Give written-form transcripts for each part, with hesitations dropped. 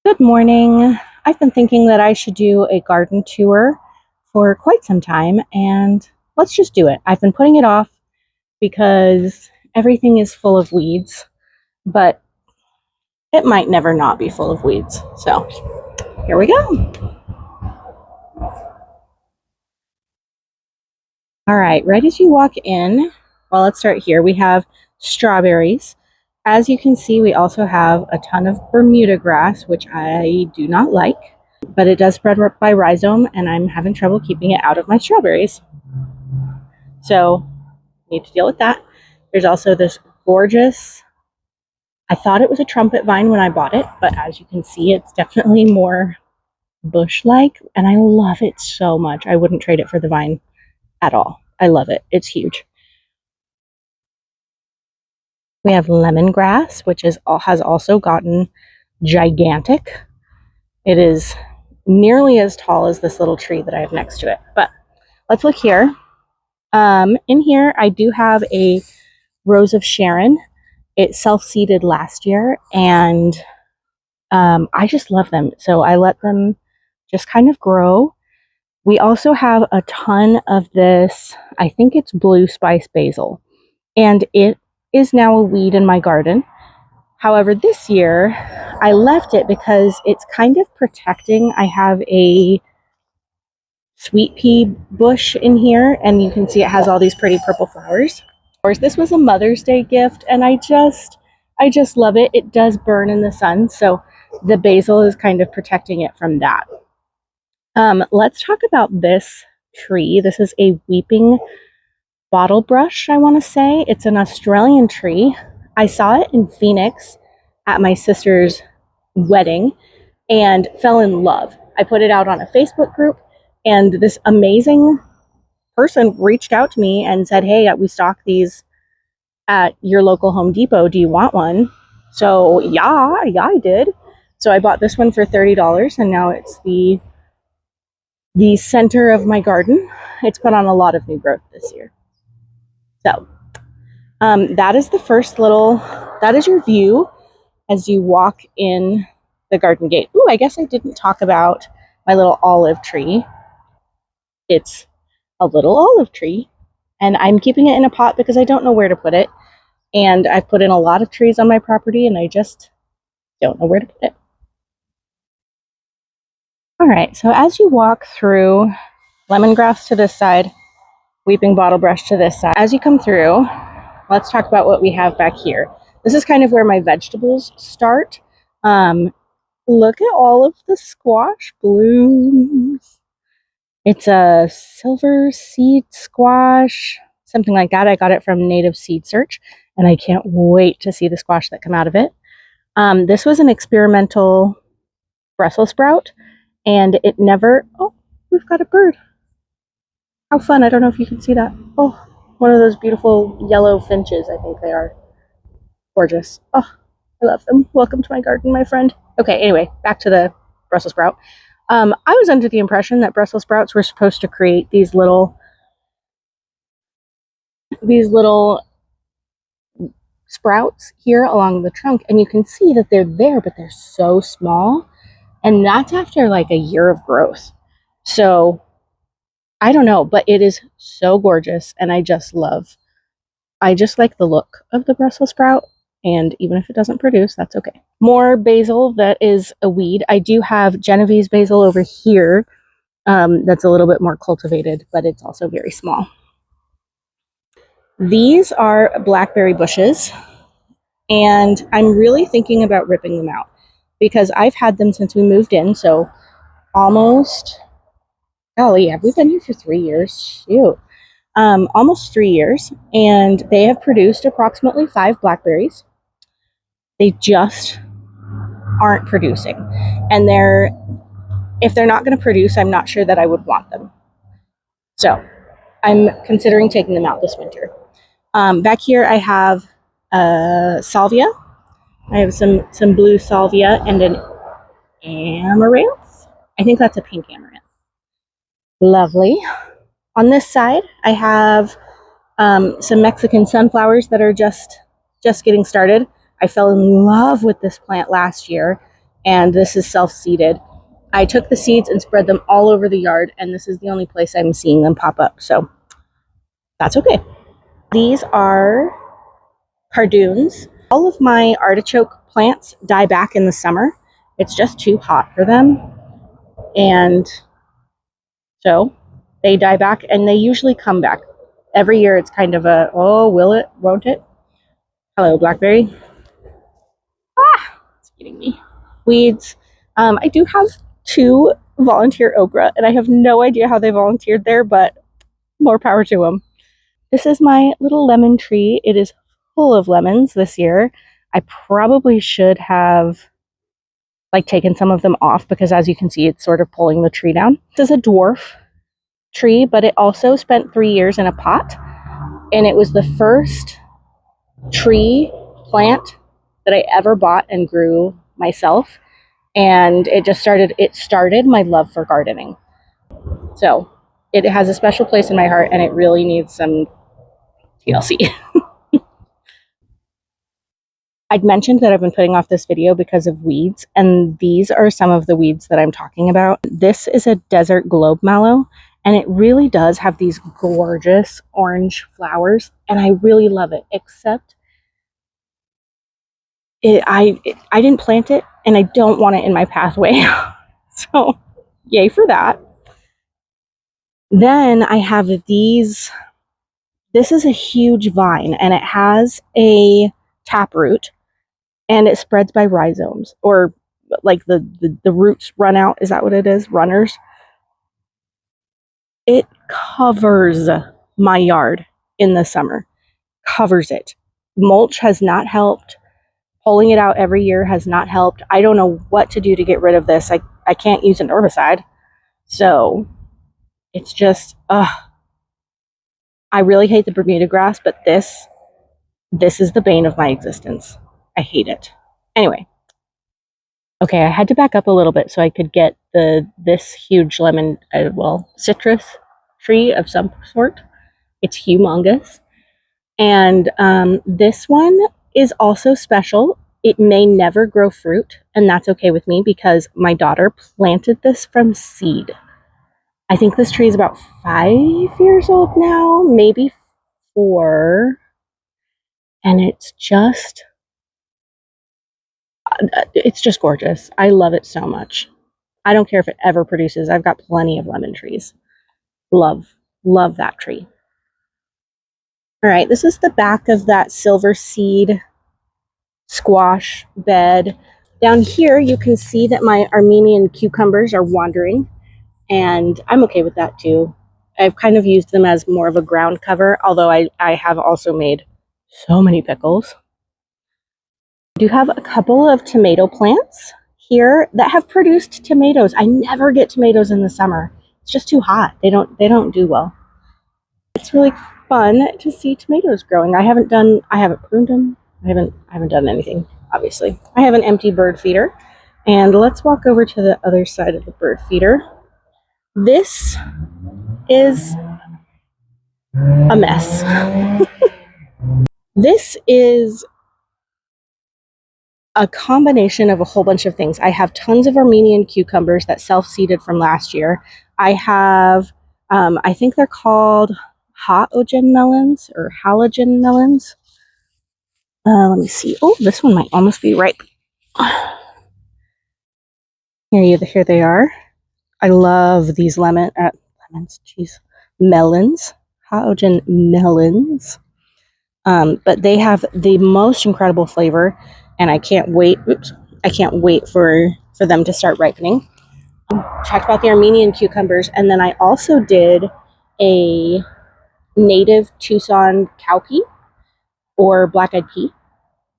Good morning. I've been thinking that I should do a garden tour for quite some time, and let's just do it. I've been putting it off because everything is full of weeds, but it might never not be full of weeds. So here we go. All right, right as you walk in, well, let's start here. We have strawberries. As you can see, we also have a ton of Bermuda grass, which I do not like, but it does spread by rhizome, and I'm having trouble keeping it out of my strawberries. So, need to deal with that. There's also this gorgeous, I thought it was a trumpet vine when I bought it, but as you can see, it's definitely more bush-like, and I love it so much. I wouldn't trade it for the vine at all. I love it. It's huge. We have lemongrass, which has also gotten gigantic. It is nearly as tall as this little tree that I have next to it. But let's look here. In here, I do have a Rose of Sharon. It self-seeded last year, and I just love them. So I let them just kind of grow. We also have a ton of this, I think it's blue spice basil, and it is now a weed in my garden. However, this year I left it because it's kind of protecting. I have a sweet pea bush in here, and you can see it has all these pretty purple flowers. Of course, this was a Mother's Day gift, and I just love it. It does burn in the sun, so the basil is kind of protecting it from that. Let's talk about this tree. This is a weeping bottle brush, I want to say. It's an Australian tree. I saw it in Phoenix at my sister's wedding and fell in love. I put it out on a Facebook group, and this amazing person reached out to me and said, hey, we stock these at your local Home Depot. Do you want one? So yeah, I did. So I bought this one for $30, and now it's the center of my garden. It's put on a lot of new growth this year. So that is the first that is your view as you walk in the garden gate. Ooh, I guess I didn't talk about my little olive tree. It's a little olive tree, and I'm keeping it in a pot because I don't know where to put it. And I've put in a lot of trees on my property, and I just don't know where to put it. All right, so as you walk through, lemongrass to this side, weeping bottle brush to this side. As you come through, let's talk about what we have back here. This is kind of where my vegetables start. Look at all of the squash blooms. It's a silver seed squash, something like that. I got it from Native Seed Search, and I can't wait to see the squash that come out of it. This was an experimental Brussels sprout, and it never, oh, we've got a bird. How fun. I don't know if you can see that. Oh, one of those beautiful yellow finches, I think they are. Gorgeous. Oh, I love them. Welcome to my garden, my friend. Okay, anyway, back to the Brussels sprout. I was under the impression that Brussels sprouts were supposed to create these little sprouts here along the trunk, and you can see that they're there, but they're so small, and that's after like a year of growth. So I don't know, but it is so gorgeous, and I just like the look of the Brussels sprout, and even if it doesn't produce, that's okay. More basil that is a weed. I do have Genovese basil over here that's a little bit more cultivated, but it's also very small. These are blackberry bushes, and I'm really thinking about ripping them out because I've had them since we moved in, so almost, golly, have we been here for 3 years? Shoot. Almost 3 years, and they have produced approximately 5 blackberries. They just aren't producing, and if they're not going to produce, I'm not sure that I would want them. So I'm considering taking them out this winter. Back here I have salvia. I have some blue salvia and an amaranth. I think that's a pink amaranth. Lovely. On this side, I have some Mexican sunflowers that are just getting started. I fell in love with this plant last year, and this is self-seeded. I took the seeds and spread them all over the yard, and this is the only place I'm seeing them pop up, so that's okay. These are cardoons. All of my artichoke plants die back in the summer. It's just too hot for them, and so they die back, and they usually come back. Every year it's kind of a, oh, will it, won't it? Hello, blackberry. Ah, it's eating me. Weeds. I do have 2 volunteer okra, and I have no idea how they volunteered there, but more power to them. This is my little lemon tree. It is full of lemons this year. I probably should have taken some of them off because, as you can see, it's sort of pulling the tree down. This is a dwarf tree, but it also spent 3 years in a pot, and it was the first tree plant that I ever bought and grew myself, and it started my love for gardening. So it has a special place in my heart, and it really needs some TLC. I'd mentioned that I've been putting off this video because of weeds, and these are some of the weeds that I'm talking about. This is a desert globe mallow, and it really does have these gorgeous orange flowers, and I really love it, except I didn't plant it, and I don't want it in my pathway. So yay for that. Then I have these. This is a huge vine, and it has a taproot, and it spreads by rhizomes, or like the roots run out. Is that what it is? Runners. It covers my yard in the summer. Covers it. Mulch has not helped. Pulling it out every year has not helped. I don't know what to do to get rid of this. I can't use an herbicide. So it's just, I really hate the Bermuda grass, but this is the bane of my existence. I hate it. Anyway. Okay, I had to back up a little bit so I could get this huge lemon, citrus tree of some sort. It's humongous. And this one is also special. It may never grow fruit, and that's okay with me because my daughter planted this from seed. I think this tree is about 5 years old now, maybe 4. And it's just gorgeous. I love it so much. I don't care if it ever produces. I've got plenty of lemon trees. Love that tree. All right, this is the back of that silver seed squash bed. Down here, you can see that my Armenian cucumbers are wandering, and I'm okay with that too. I've kind of used them as more of a ground cover, although I have also made so many pickles. I do have a couple of tomato plants here that have produced tomatoes. I never get tomatoes in the summer. It's just too hot. They don't do well. It's really fun to see tomatoes growing. I haven't pruned them. I haven't done anything, obviously. I have an empty bird feeder. And let's walk over to the other side of the bird feeder. This is a mess. This is a combination of a whole bunch of things. I have tons of Armenian cucumbers that self-seeded from last year. I have, I think they're called halogen melons or halogen melons. Let me see. Oh, this one might almost be ripe. Here they are. I love these melons. Halogen melons. But they have the most incredible flavor, and I can't wait. I can't wait for them to start ripening. Talked about the Armenian cucumbers, and then I also did a native Tucson cowpea or black-eyed pea,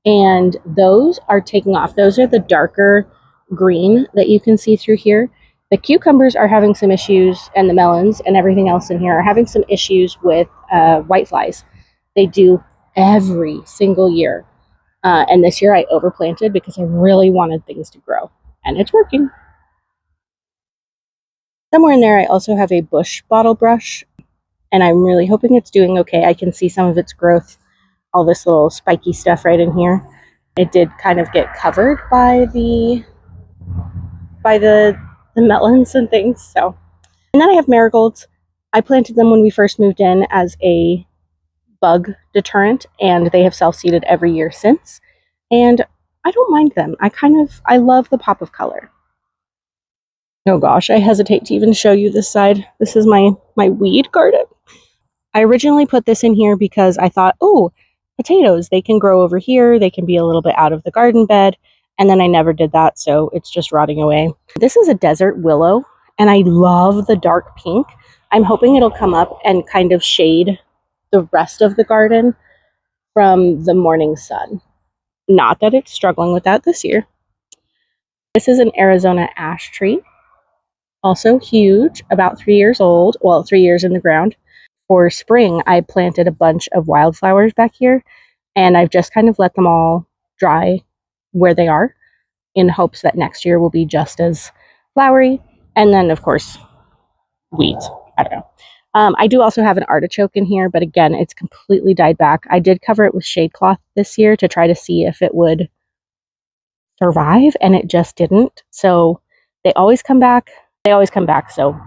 and those are taking off. Those are the darker green that you can see through here. The cucumbers are having some issues, and the melons and everything else in here are having some issues with whiteflies. They do every single year. And this year I overplanted because I really wanted things to grow, and it's working. Somewhere in there I also have a bush bottle brush, and I'm really hoping it's doing okay. I can see some of its growth, all this little spiky stuff right in here. It did kind of get covered by the by the melons and things. So, and then I have marigolds. I planted them when we first moved in as a bug deterrent, and they have self-seeded every year since. And I don't mind them. I love the pop of color. Oh gosh, I hesitate to even show you this side. This is my weed garden. I originally put this in here because I thought, oh, potatoes, they can grow over here. They can be a little bit out of the garden bed. And then I never did that, so it's just rotting away. This is a desert willow, and I love the dark pink. I'm hoping it'll come up and kind of shade the rest of the garden from the morning sun. Not that it's struggling with that this year. This is an Arizona ash tree, also huge, about 3 years old. Well, 3 years in the ground. For spring, I planted a bunch of wildflowers back here, and I've just kind of let them all dry where they are in hopes that next year will be just as flowery. And then, of course, weeds. I don't know. I do also have an artichoke in here, but again, it's completely died back. I did cover it with shade cloth this year to try to see if it would survive, and it just didn't. So they always come back. They always come back. So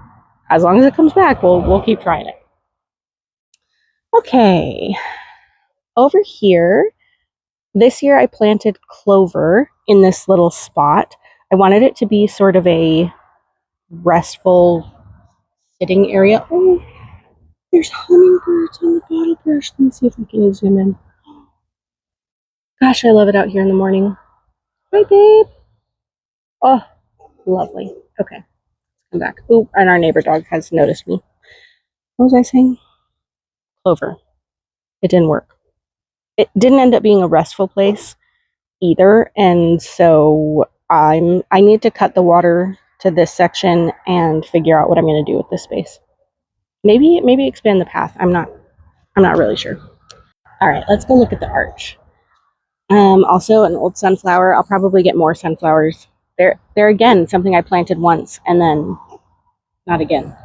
as long as it comes back, we'll keep trying it. Okay, over here, this year I planted clover in this little spot. I wanted it to be sort of a restful sitting area. Oh, there's hummingbirds on the bottle brush. Let me see if I can zoom in. Gosh, I love it out here in the morning. Hi, babe. Oh, lovely. Okay, let's come back. Oh, and our neighbor dog has noticed me. What was I saying? Clover. It didn't work. It didn't end up being a restful place either, and so I need to cut the water to this section and figure out what I'm going to do with this space. Maybe expand the path. I'm not really sure. All right, let's go look at the arch. Also an old sunflower. I'll probably get more sunflowers. They're again something I planted once and then not again.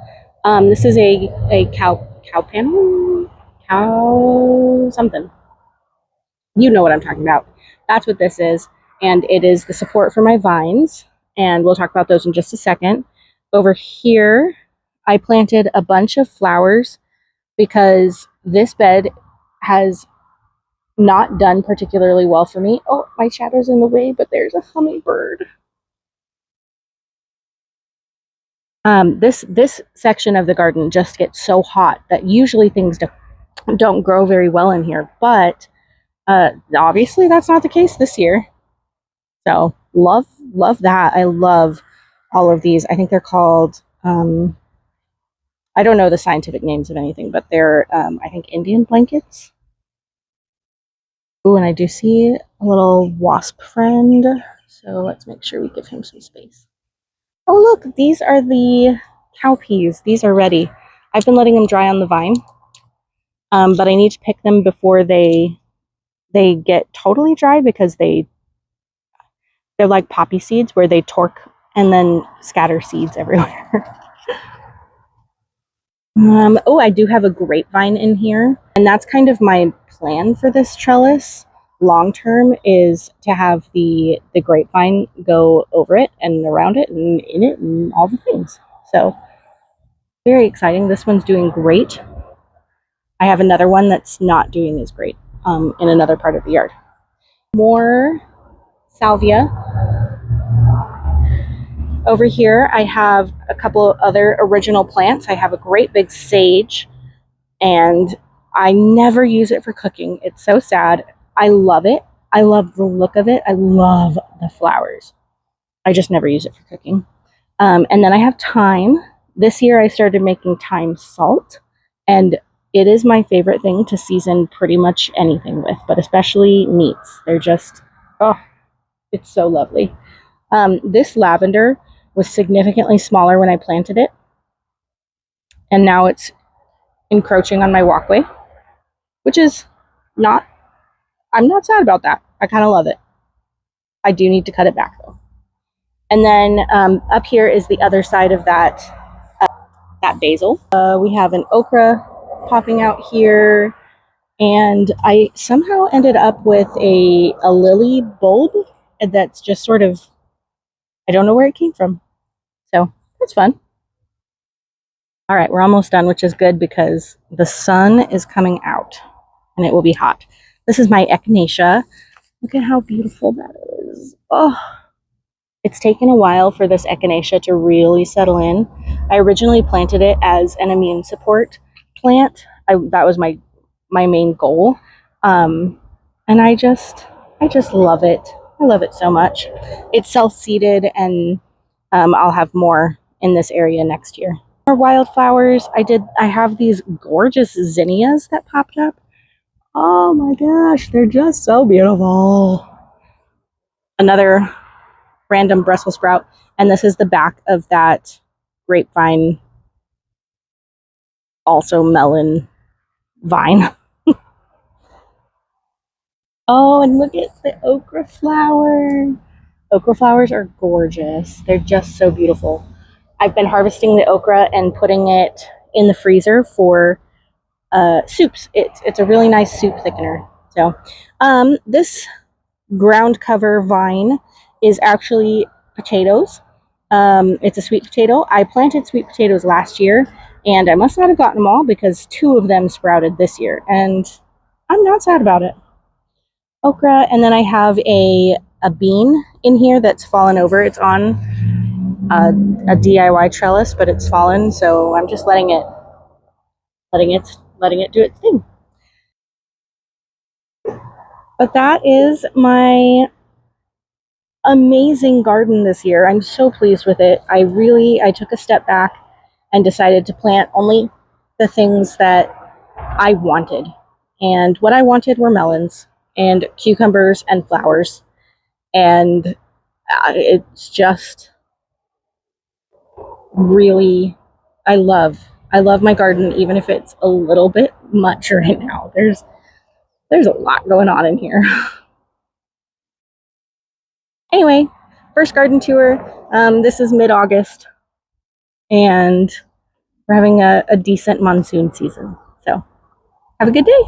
This is a cow panel, cow something. You know what I'm talking about. That's what this is, and it is the support for my vines, and we'll talk about those in just a second. Over here, I planted a bunch of flowers because this bed has not done particularly well for me. Oh, my shadow's in the way, but there's a hummingbird. This section of the garden just gets so hot that usually things don't grow very well in here, but obviously that's not the case this year. So love that. I love all of these. I think they're called, I don't know the scientific names of anything, but they're, I think, Indian blankets. Oh, and I do see a little wasp friend. So let's make sure we give him some space. Oh, look, these are the cowpeas. These are ready. I've been letting them dry on the vine, but I need to pick them before they get totally dry because they're like poppy seeds where they torque and then scatter seeds everywhere. Oh, I do have a grapevine in here, and that's kind of my plan for this trellis. Long term is to have the grapevine go over it and around it and in it and all the things. So very exciting. This one's doing great. I have another one that's not doing as great in another part of the yard. More salvia. Over here, I have a couple of other original plants. I have a great big sage, and I never use it for cooking. It's so sad. I love it. I love the look of it. I love the flowers. I just never use it for cooking. And then I have thyme. This year I started making thyme salt, and it is my favorite thing to season pretty much anything with, but especially meats. They're just, oh, it's so lovely. This lavender was significantly smaller when I planted it, and now it's encroaching on my walkway, which is not, I'm not sad about that. I kind of love it. I do need to cut it back though. And then up here is the other side of that basil. We have an okra popping out here, and I somehow ended up with a lily bulb that's just sort of I don't know where it came from. So it's fun. All right, we're almost done, which is good because the sun is coming out and it will be hot. This is my echinacea. Look at how beautiful that is. Oh, it's taken a while for this echinacea to really settle in. I originally planted it as an immune support plant. That was my main goal. And I just love it. I love it so much. It's self-seeded, and I'll have more in this area next year. More wildflowers. I have these gorgeous zinnias that popped up. Oh my gosh, they're just so beautiful. Another random Brussels sprout, and this is the back of that grapevine, also melon vine. Oh, and look at the okra flower. Okra flowers are gorgeous. They're just so beautiful. I've been harvesting the okra and putting it in the freezer for soups. It's a really nice soup thickener. So this ground cover vine is actually potatoes. It's a sweet potato. I planted sweet potatoes last year, and I must not have gotten them all because 2 of them sprouted this year, and I'm not sad about it. Okra, and then I have a bean in here that's fallen over. It's on a DIY trellis, but it's fallen, so I'm just letting it do its thing. But that is my amazing garden this year. I'm so pleased with it. I took a step back and decided to plant only the things that I wanted. And what I wanted were melons and cucumbers and flowers. And it's just really, I love my garden, even if it's a little bit much right now. There's a lot going on in here. Anyway, first garden tour. This is mid-August, and we're having a decent monsoon season. So have a good day.